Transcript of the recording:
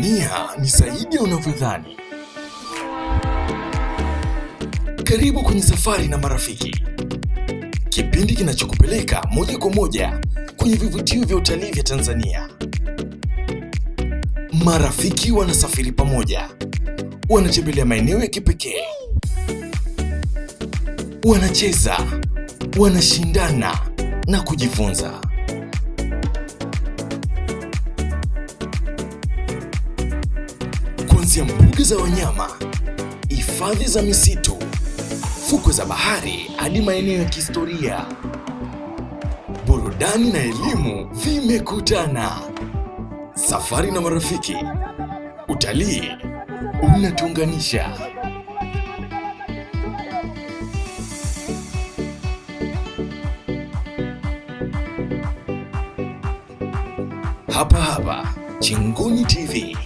Tanzania ni zaidi ya unavyodhani. Karibu kwenye Safari na Marafiki, kipindi kinachokupeleka moja kwa moja kwenye vivutio vya utalii vya Tanzania. Marafiki wanasafiri pamoja, wanatembelea maeneo ya kipekee, wanacheza, wanashindana na kujifunza. Kuanzia mbuga za wanyama, hifadhi za misitu, fukwe za bahari hadi maeneo ya kihistoria, burudani na elimu vimekutana. Safari na Marafiki, utalii unatuunganisha. Hapa Chingoni TV.